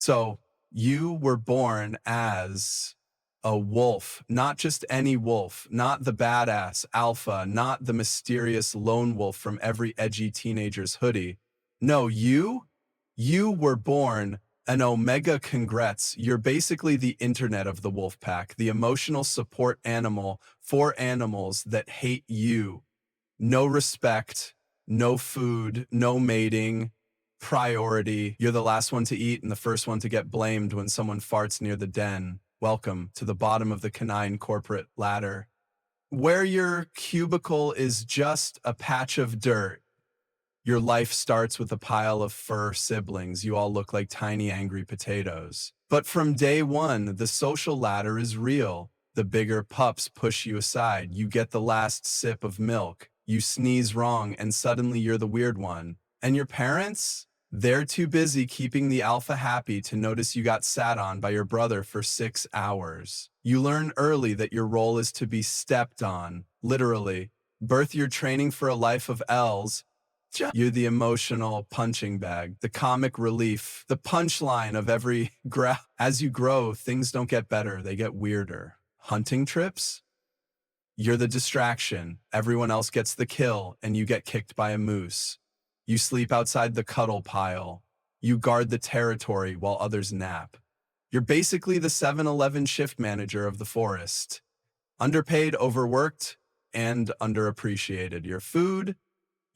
So you were born as a wolf, not just any wolf, not the badass alpha, not the mysterious lone wolf from every edgy teenager's hoodie. No, you were born an omega. Congrats. You're basically the internet of the wolf pack, the emotional support animal for animals that hate you. No respect, no food, no mating, priority. You're the last one to eat and the first one to get blamed when someone farts near the den. Welcome to the bottom of the canine corporate ladder, where your cubicle is just a patch of dirt. Your life starts with a pile of fur siblings. You all look like tiny angry potatoes. But from day one, the social ladder is real. The bigger pups push you aside. You get the last sip of milk. You sneeze wrong, and suddenly you're the weird one. And your parents? They're too busy keeping the alpha happy to notice you got sat on by your brother for 6 hours. You learn early that your role is to be stepped on, literally. Birth your training for a life of L's. You're the emotional punching bag, the comic relief, the punchline of every growl. As you grow, things don't get better, they get weirder. Hunting trips? You're the distraction. Everyone else gets the kill, and you get kicked by a moose. You sleep outside the cuddle pile. You guard the territory while others nap. You're basically the 7-Eleven shift manager of the forest. Underpaid, overworked, and underappreciated. Your food?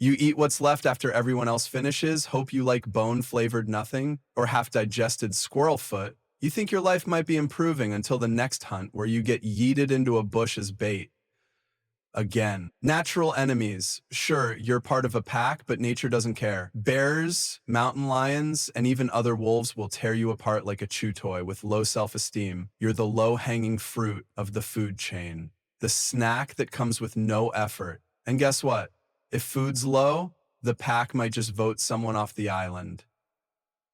You eat what's left after everyone else finishes, hope you like bone-flavored nothing or half-digested squirrel foot. You think your life might be improving until the next hunt where you get yeeted into a bush as bait. Again, natural enemies. Sure, you're part of a pack, but nature doesn't care. Bears, mountain lions, and even other wolves will tear you apart like a chew toy with low self-esteem. You're the low-hanging fruit of the food chain, the snack that comes with no effort. And guess what? If food's low, the pack might just vote someone off the island.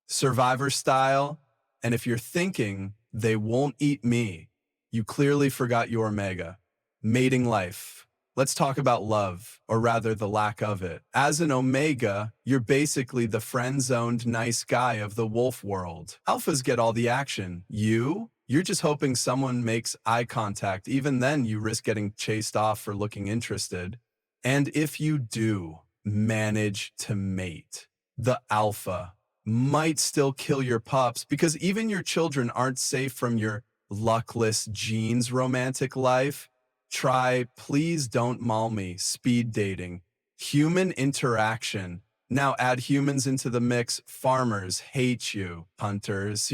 Survivor style, and if you're thinking, they won't eat me, you clearly forgot your omega. Mating life. Let's talk about love, or rather the lack of it. As an omega, you're basically the friend-zoned nice guy of the wolf world. Alphas get all the action. You're just hoping someone makes eye contact. Even then, you risk getting chased off for looking interested. And if you do manage to mate, the alpha might still kill your pups because even your children aren't safe from your luckless genes romantic life. Try Please Don't Maul Me, speed dating, human interaction. Now add humans into the mix. Farmers hate you, hunters.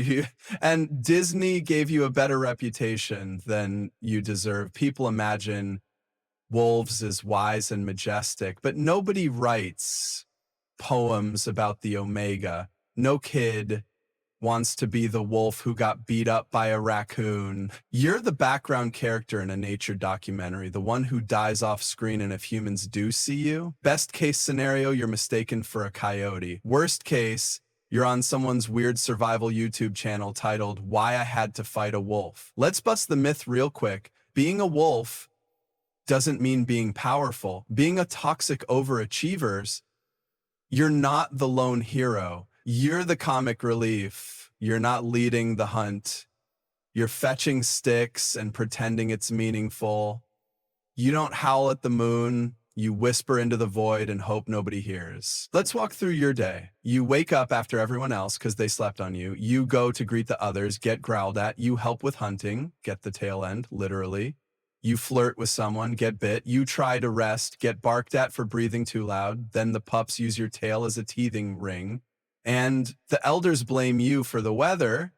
And Disney gave you a better reputation than you deserve. People imagine wolves as wise and majestic, but nobody writes poems about the omega. No kid wants to be the wolf who got beat up by a raccoon. You're the background character in a nature documentary, the one who dies off screen, and if humans do see you, best case scenario, you're mistaken for a coyote. Worst case, you're on someone's weird survival YouTube channel titled Why I Had to Fight a Wolf. Let's bust the myth real quick. Being a wolf doesn't mean being powerful. Being a toxic overachiever, you're not the lone hero. You're the comic relief. You're not leading the hunt. You're fetching sticks and pretending it's meaningful. You don't howl at the moon. You whisper into the void and hope nobody hears. Let's walk through your day. You wake up after everyone else because they slept on you. You go to greet the others, get growled at. You help with hunting, get the tail end, literally. You flirt with someone, get bit. You try to rest, get barked at for breathing too loud. Then the pups use your tail as a teething ring. And the elders blame you for the weather.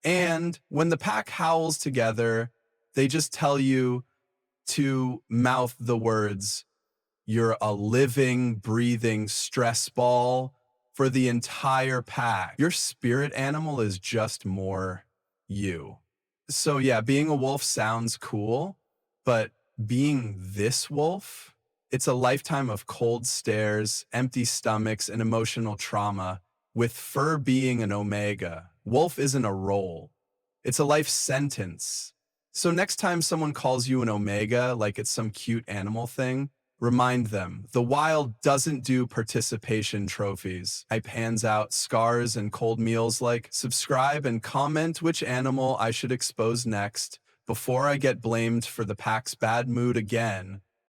And when the pack howls together, they just tell you to mouth the words, "You're a living, breathing stress ball for the entire pack." Your spirit animal is just more you. So yeah, being a wolf sounds cool, but being this wolf, it's a lifetime of cold stares, empty stomachs, and emotional trauma, with fur being an omega. Wolf isn't a role. It's a life sentence. So next time someone calls you an omega like it's some cute animal thing, Remind them, the wild doesn't do participation trophies. I pans out scars and cold meals like subscribe and comment which animal I should expose next before I get blamed for the pack's bad mood again.